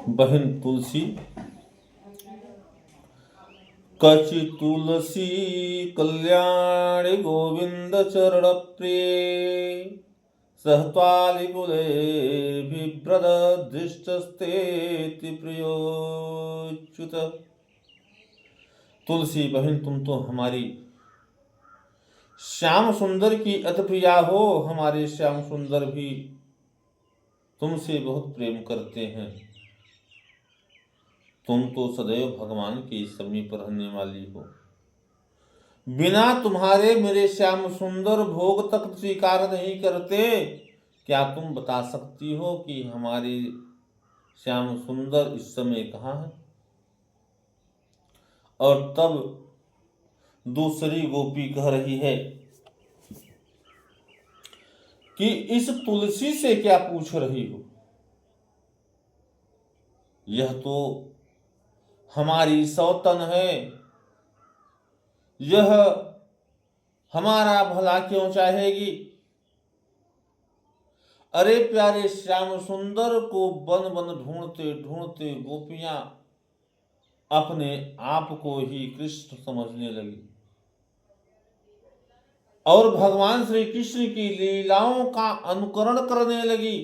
बहन तुलसी कचि तुलसी कल्याणी गोविंद चरण प्रिय सहत्वालि कुले बिभ्रद दृष्टस्तेति प्रियोच्युत। तुलसी बहन तुम तो हमारी श्याम सुंदर की अति प्रिया हो। हमारे श्याम सुंदर भी तुमसे बहुत प्रेम करते हैं। तुम तो सदैव भगवान के समीप रहने वाली हो। बिना तुम्हारे मेरे श्याम सुंदर भोग तक स्वीकार नहीं करते। क्या तुम बता सकती हो कि हमारे श्याम सुंदर इस समय कहाँ है? और तब दूसरी गोपी कह रही है कि इस तुलसी से क्या पूछ रही हो? यह तो हमारी सौतन है। यह हमारा भला क्यों चाहेगी? अरे प्यारे श्याम सुंदर को वन वन ढूंढते ढूंढते गोपियां अपने आप को ही कृष्ण समझने लगी और भगवान श्री कृष्ण की लीलाओं का अनुकरण करने लगी।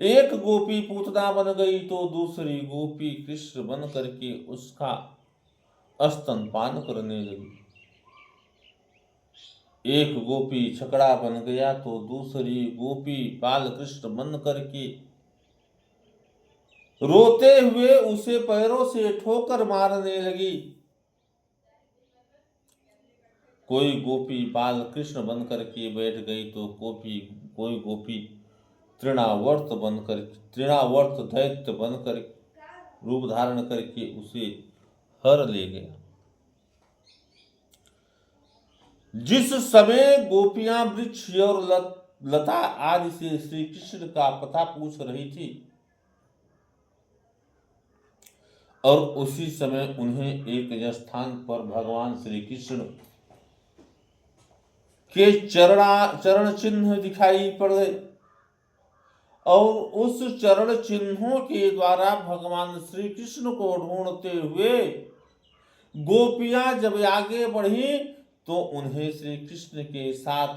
एक गोपी पूतना बन गई तो दूसरी गोपी कृष्ण बन करके उसका स्तनपान करने लगी। एक गोपी छकड़ा बन गया तो दूसरी गोपी बाल कृष्ण बन करके रोते हुए उसे पैरों से ठोकर मारने लगी। कोई गोपी बाल कृष्ण बन करके बैठ गई तो कोई गोपी तृणावर्त दैत्य बनकर रूप धारण करके उसे हर ले गया। जिस समय गोपियां वृक्ष और लता आदि से श्री कृष्ण का पता पूछ रही थी और उसी समय उन्हें एक स्थान पर भगवान श्री कृष्ण के चरण चिन्ह दिखाई पड़ गए और उस चरण चिन्हों के द्वारा भगवान श्री कृष्ण को ढूंढते हुए गोपियां जब आगे बढ़ी तो उन्हें श्री कृष्ण के साथ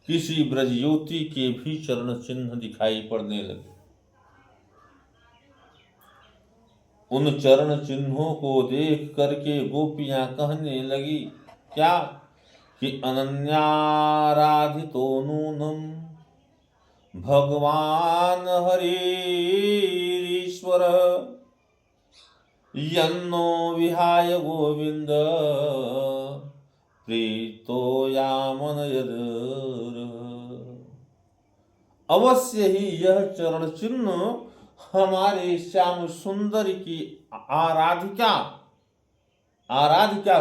किसी ब्रजयुवती के भी चरण चिन्ह दिखाई पड़ने लगे। उन चरण चिन्हों को देख करके गोपियां कहने लगी क्या कि अनन्याराधितो नूनम भगवान हरीश्वर यन्नो विहाय गोविंद प्रीतो यामन यद। अवश्य ही यह चरण चिन्ह हमारे श्याम सुंदर की आराधिका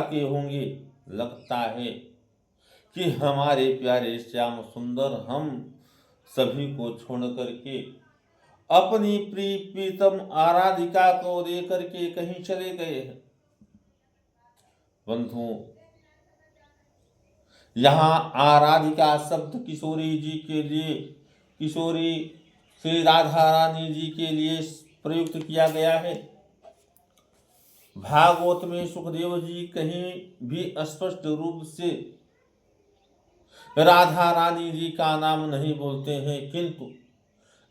के होंगे। लगता है कि हमारे प्यारे श्याम सुंदर हम सभी को छोड़ करके अपनी प्रीतम आराधिका को लेकर के कहीं चले गए हैं। बंधुओं, यहाँ आराधिका शब्द किशोरी जी के लिए, किशोरी श्री राधा रानी जी के लिए प्रयुक्त किया गया है। भागवत में सुखदेव जी कहीं भी स्पष्ट रूप से राधा रानी जी का नाम नहीं बोलते हैं, किंतु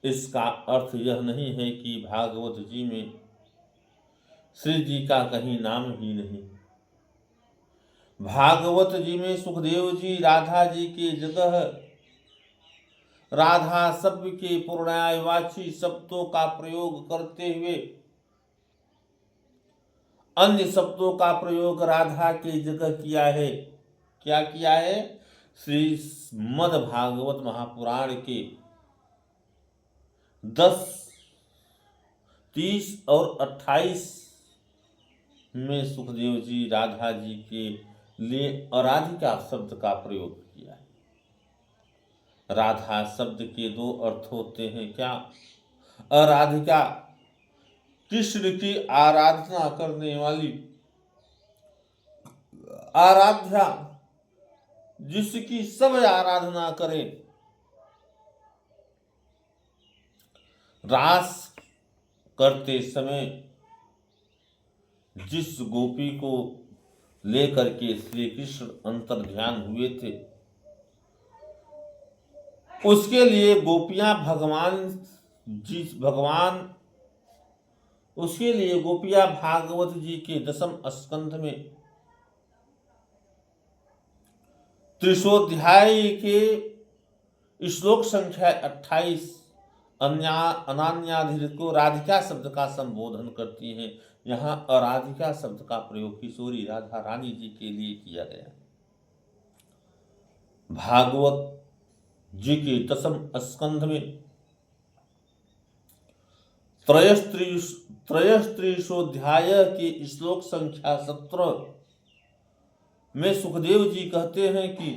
इसका अर्थ यह नहीं है कि भागवत जी में श्री जी का कहीं नाम ही नहीं। भागवत जी में सुखदेव जी राधा जी की जगह राधा शब्द के पूर्णायवाची शब्दों का प्रयोग करते हुए अन्य शब्दों का प्रयोग राधा की जगह किया है। क्या किया है? श्रीमद् भागवत महापुराण के 10, 30 और 28 में सुखदेव जी राधा जी के लिए अराधिका शब्द का प्रयोग किया है। राधा शब्द के दो अर्थ होते हैं। क्या? अराधिका कृष्ण की आराधना करने वाली, आराध्या जिसकी सब आराधना करें, रास करते समय जिस गोपी को लेकर के श्री कृष्ण अंतर्ध्यान हुए थे, उसके लिए गोपियां उसके लिए गोपियां भागवत जी के 10वें स्कंध में त्रिशोध्याय के श्लोक संख्या 28 अनान्याधिकृत को राधिका शब्द का संबोधन करती हैं। यहाँ अराधिका शब्द का प्रयोग किशोरी राधा रानी जी के लिए किया गया। भागवत जी के 10वें स्कंध में त्रयस्त्रिशोध्याय के श्लोक संख्या 17 में सुखदेव जी कहते हैं कि